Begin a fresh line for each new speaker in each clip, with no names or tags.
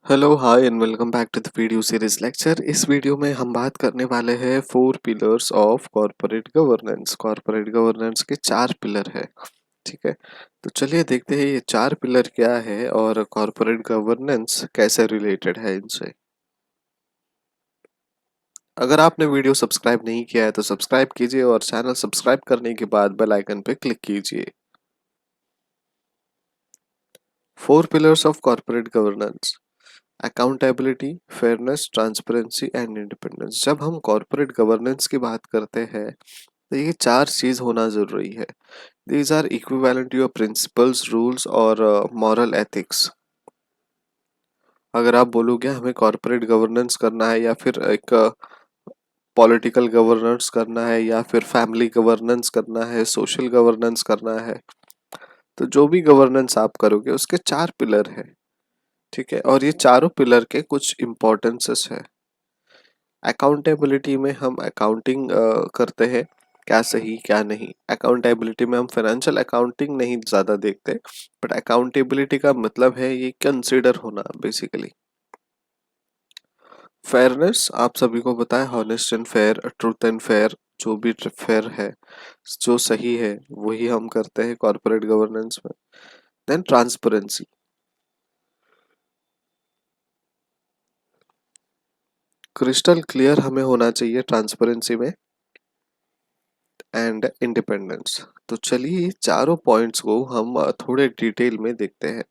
Hello hi and welcome back to the video series lecture. इस video में हम बात करने वाले हैं four pillars of corporate governance. Corporate governance के चार पिलर है। ठीक है, तो चलिए देखते हैं ये चार पिलर क्या है और कॉरपोरेट गवर्नेंस कैसे रिलेटेड है इनसे। अगर आपने वीडियो सब्सक्राइब नहीं किया है तो सब्सक्राइब कीजिए और चैनल सब्सक्राइब करने के बाद बेल आइकन पे क्लिक कीजिए। Four pillars of corporate governance: accountability, fairness, transparency and independence. जब हम कॉर्पोरेट गवर्नेंस की बात करते हैं तो ये चार चीज होना जरूरी है। These are equivalent to your principles, rules और मॉरल एथिक्स। अगर आप बोलोगे हमें कॉर्पोरेट गवर्नेंस करना है या फिर एक पॉलिटिकल गवर्नेंस करना है या फिर फैमिली गवर्नेंस करना है, सोशल गवर्नेंस करना है, तो जो भी गवर्नेंस आप करोगे उसके चार पिलर है। ठीक है, और ये चारों पिलर के कुछ इम्पोर्टेंसेस है। अकाउंटेबिलिटी में हम अकाउंटिंग करते हैं, क्या सही क्या नहीं। अकाउंटेबिलिटी में हम फाइनेंशियल अकाउंटिंग नहीं ज़्यादा देखते, बट अकाउंटेबिलिटी का मतलब है ये कंसिडर होना बेसिकली। फेयरनेस आप सभी को पता है, honest and fair, truth and fair, जो भी फेयर है, जो सही है वही हम करते हैं कॉर्पोरेट गवर्नेंस में। देन ट्रांसपेरेंसी, क्रिस्टल क्लियर हमें होना चाहिए ट्रांसपेरेंसी में। And independence. तो चलिए चारों पॉइंट्स को हम थोड़े डिटेल में देखते हैं।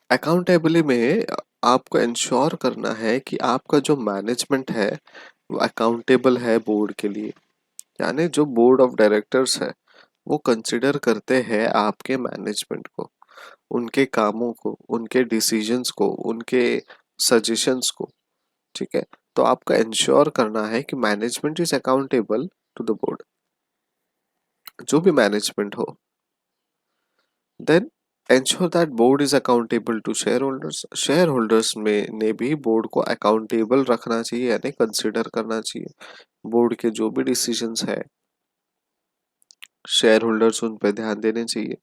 अकाउंटेबली में आपको इंश्योर करना है कि आपका जो मैनेजमेंट है वो अकाउंटेबल है बोर्ड के लिए। यानी जो बोर्ड ऑफ डायरेक्टर्स है वो कंसिडर करते हैं आपके मैनेजमेंट को, उनके कामों को, उनके डिसीजंस को, उनके सजेशंस को। ठीक है, तो आपका इंश्योर करना है कि management is accountable to the board, जो भी मैनेजमेंट हो। Then ensure that board is accountable to shareholders। shareholders में ने भी बोर्ड को अकाउंटेबल रखना चाहिए, यानी कंसिडर करना चाहिए। बोर्ड के जो भी डिसीजंस है शेयर होल्डर्स उन पर ध्यान देने चाहिए।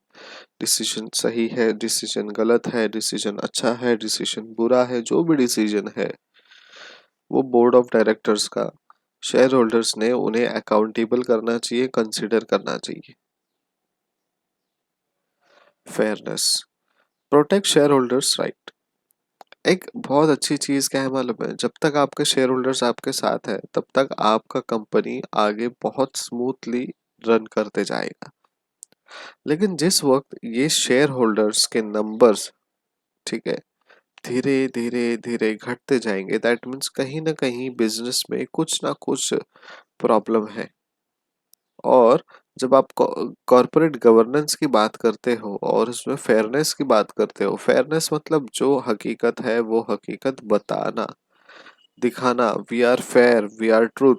डिसीजन सही है, डिसीजन गलत है, डिसीजन अच्छा है, डिसीजन बुरा है, जो भी डिसीजन है वो बोर्ड ऑफ डायरेक्टर्स का शेयर होल्डर्स ने उन्हें अकाउंटेबल करना चाहिए, कंसिडर करना चाहिए। Fairness, protect shareholders right. एक बहुत अच्छी चीज क्या है मालूम है, जब तक आपके शेयर होल्डर्स आपके साथ है तब तक आपका कंपनी आगे बहुत स्मूथली रन करते जाएगा। लेकिन जिस वक्त ये शेयर होल्डर्स के नंबर्स, ठीक है, धीरे धीरे धीरे घटते जाएंगे, दैट मीन्स कहीं ना कहीं बिजनेस में कुछ ना कुछ प्रॉब्लम है। और जब आप कॉर्पोरेट गवर्नेंस की बात करते हो और उसमें फेयरनेस की बात करते हो, फेयरनेस मतलब जो हकीकत है वो हकीकत बताना, दिखाना। We are fair, we are truth.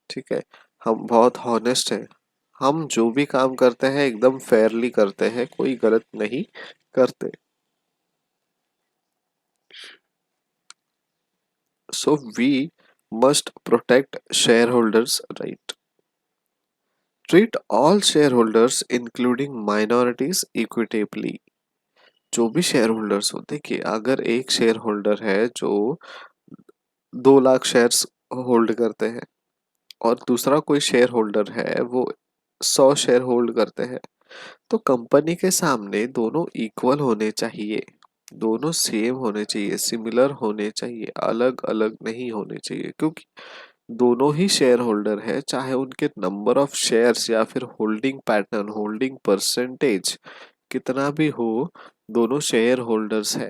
ठीक है, हम बहुत हॉनेस्ट हैं, हम जो भी काम करते हैं एकदम फेयरली करते हैं, कोई गलत नहीं करते। So we must protect shareholders right. Treat all shareholders including minorities equitably. जो भी शेयर होल्डर्स हो, देखिए अगर एक शेयर होल्डर है जो 2 लाख शेयर्स होल्ड करते हैं और दूसरा कोई शेयर होल्डर है वो 100 शेयर होल्ड करते हैं, तो कंपनी के सामने दोनों इक्वल होने चाहिए, दोनों सेम होने चाहिए, सिमिलर होने चाहिए, अलग अलग नहीं होने चाहिए। क्योंकि दोनों ही शेयर होल्डर है, चाहे उनके नंबर ऑफ शेयर्स या फिर होल्डिंग पैटर्न, होल्डिंग परसेंटेज कितना भी हो, दोनों शेयर होल्डर्स है।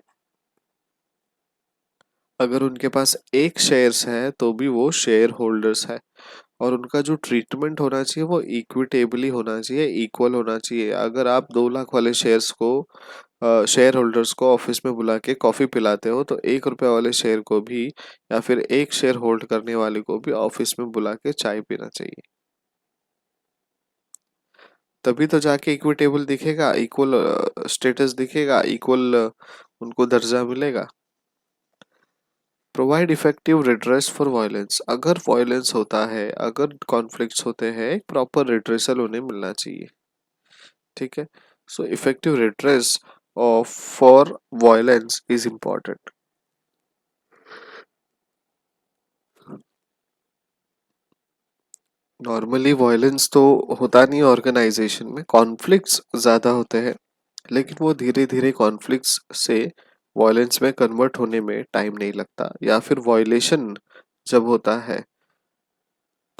अगर उनके पास एक शेयर्स है तो भी वो शेयर होल्डर्स है, और उनका जो ट्रीटमेंट होना चाहिए वो इक्विटेबली होना चाहिए, इक्वल होना चाहिए। अगर आप 2 लाख वाले शेयर्स को, शेयर होल्डर्स को ऑफिस में बुला के कॉफी पिलाते हो, तो 1 रुपए वाले शेयर को भी या फिर एक शेयर होल्ड करने वाले को भी ऑफिस में बुला के चाय पीना चाहिए। तभी तो जाके इक्विटेबल दिखेगा, इक्वल स्टेटस दिखेगा, इक्वल उनको दर्जा मिलेगा। Provide effective redress for violence. अगर वायलेंस होता है, अगर कॉन्फ्लिक्ट्स होते हैं, प्रॉपर रिड्रेसल उन्हें मिलना चाहिए। ठीक है, so effective redress of for violence is important. Normally violence तो होता नहीं ऑर्गेनाइजेशन में, कॉन्फ्लिक्ट्स ज़्यादा होते हैं, लेकिन वो धीरे धीरे कॉन्फ्लिक्ट्स से वॉयलेंस में कन्वर्ट होने में टाइम नहीं लगता, या फिर वॉयलेशन जब होता है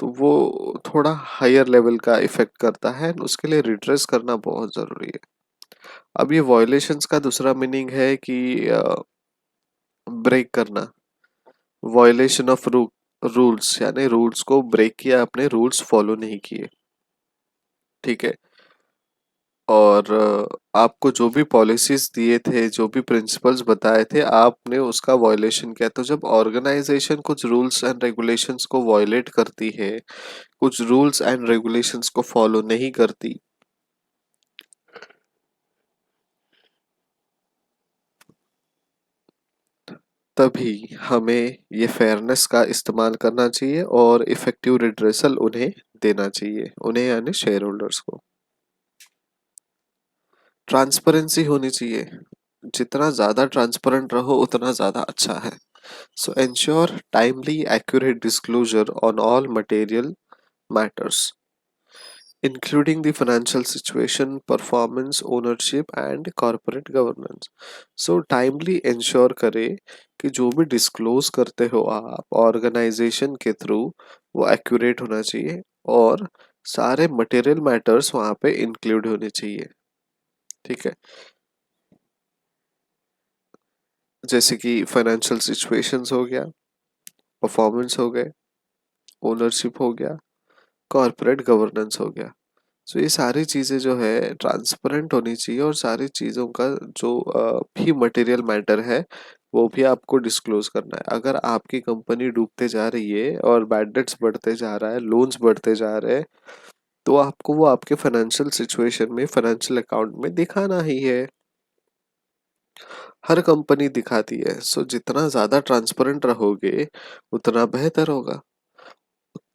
तो वो थोड़ा हायर लेवल का इफेक्ट करता है, उसके लिए रिड्रेस करना बहुत ज़रूरी है। अब ये वॉयलेशंस का दूसरा मीनिंग है कि ब्रेक करना, वॉयलेशन ऑफ रूल्स, यानी रूल्स को ब्रेक किया, अपने रूल्स फॉलो नहीं किए, ठीक है। और आपको जो भी पॉलिसीज दिए थे, जो भी प्रिंसिपल्स बताए थे, आपने उसका वॉयलेशन किया। तो जब ऑर्गेनाइजेशन कुछ रूल्स एंड रेगुलेशंस को वॉयलेट करती है, कुछ रूल्स एंड रेगुलेशंस को फॉलो नहीं करती, तभी हमें ये फेयरनेस का इस्तेमाल करना चाहिए और इफेक्टिव रिड्रेसल उन्हें देना चाहिए, उन्हें यानी शेयर होल्डर्स को। ट्रांसपेरेंसी होनी चाहिए, जितना ज़्यादा ट्रांसपेरेंट रहो उतना ज़्यादा अच्छा है। So ensure timely, accurate disclosure on all material matters, including the financial situation, performance, ownership and corporate governance. So timely ensure करें कि जो भी disclose करते हो आप organization के through, वो accurate होना चाहिए और सारे material matters वहाँ पे include होने चाहिए, ठीक है। जैसे कि फाइनेंशियल सिचुएशंस हो गया, परफॉर्मेंस हो गए, ओनरशिप हो गया, कॉर्पोरेट गवर्नेंस हो गया। सो ये सारी चीज़ें जो है ट्रांसपेरेंट होनी चाहिए, और सारी चीज़ों का जो भी मटेरियल मैटर है वो भी आपको डिस्क्लोज करना है। अगर आपकी कंपनी डूबते जा रही है और बैड डेट्स बढ़ते जा रहा है, लोन्स बढ़ते जा रहे हैं, तो आपको वो आपके फाइनेंशियल सिचुएशन में, फाइनेंशियल अकाउंट में दिखाना ही है। हर कंपनी दिखाती है। सो जितना ज़्यादा ट्रांसपेरेंट रहोगे उतना बेहतर होगा।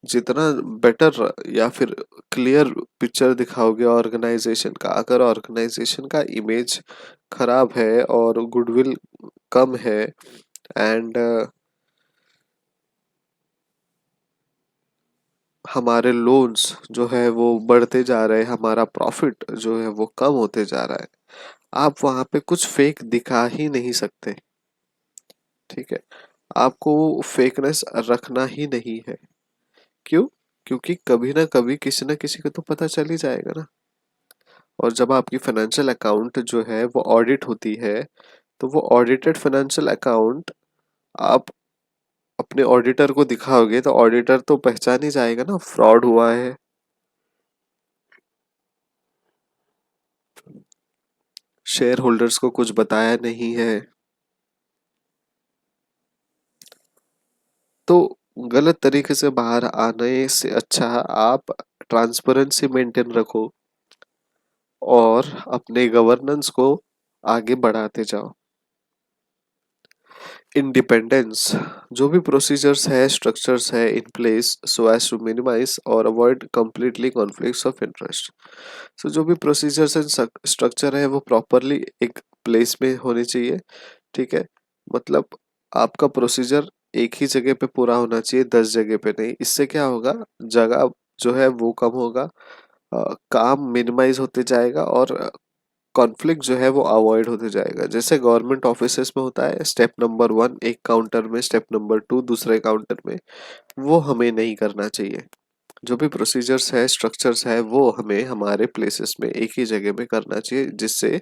जितना बेटर या फिर क्लियर पिक्चर दिखाओगे ऑर्गेनाइजेशन का, अगर ऑर्गेनाइजेशन का इमेज खराब है और गुडविल कम है, एंड हमारे लोन्स जो है वो बढ़ते जा रहे हैं, हमारा प्रॉफिट जो है वो कम होते जा रहा है, आप वहां पे कुछ फेक दिखा ही नहीं सकते, ठीक है। आपको फेकनेस रखना ही नहीं है। क्यों? क्योंकि कभी ना कभी किसी ना किसी को तो पता चल ही जाएगा ना। और जब आपकी फाइनेंशियल अकाउंट जो है वो ऑडिट होती है, तो वो ऑडिटेड फाइनेंशियल अकाउंट आप अपने ऑडिटर को दिखाओगे तो ऑडिटर तो पहचान ही जाएगा ना फ्रॉड हुआ है। शेयर होल्डर्स को कुछ बताया नहीं है, तो गलत तरीके से बाहर आने से अच्छा आप ट्रांसपेरेंसी मेंटेन रखो और अपने गवर्नेंस को आगे बढ़ाते जाओ। इंडिपेंडेंस, जो भी प्रोसीजर्स है, स्ट्रक्चर्स है in place so as to minimize और avoid completely conflicts of interest. So जो भी प्रोसीजर्स एंड स्ट्रक्चर है वो प्रॉपरली एक प्लेस में होनी चाहिए, ठीक है। मतलब आपका प्रोसीजर एक ही जगह पे पूरा होना चाहिए, 10 जगह पे नहीं। इससे क्या होगा, जगह जो है वो कम होगा, काम मिनिमाइज होते जाएगा और कॉन्फ्लिक्ट जो है वो अवॉइड होते जाएगा। जैसे गवर्नमेंट ऑफिसेस में होता है, स्टेप नंबर 1 एक काउंटर में, स्टेप नंबर 2 दूसरे काउंटर में, वो हमें नहीं करना चाहिए। जो भी प्रोसीजर्स है, स्ट्रक्चर्स है, वो हमें हमारे प्लेसेस में एक ही जगह में करना चाहिए, जिससे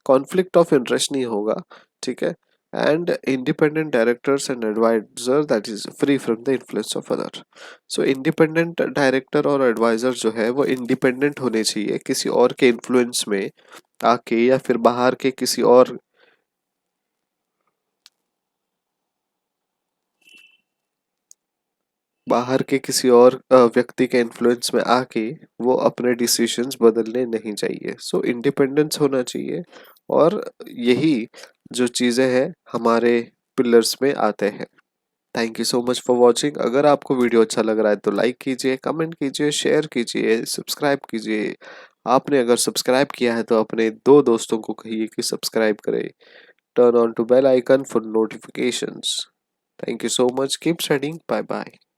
कॉन्फ्लिक्ट ऑफ इंटरेस्ट नहीं होगा, ठीक है। And independent directors and advisor that is free from the influence of other. So independent director और एडवाइजर जो है वो इंडिपेंडेंट होने चाहिए, किसी और के इन्फ्लुएंस में आके या फिर बाहर के किसी और व्यक्ति के इन्फ्लुएंस में आके वो अपने डिसीजंस बदलने नहीं चाहिए। सो इंडिपेंडेंस होना चाहिए, और यही जो चीज़ें हैं हमारे पिलर्स में आते हैं। Thank you so much for watching. अगर आपको वीडियो अच्छा लग रहा है तो लाइक कीजिए, कमेंट कीजिए, शेयर कीजिए, सब्सक्राइब कीजिए। आपने अगर सब्सक्राइब किया है तो अपने 2 दोस्तों को कहिए कि सब्सक्राइब करें। Turn on to bell icon for notifications. Thank you so much. Keep studying. Bye bye.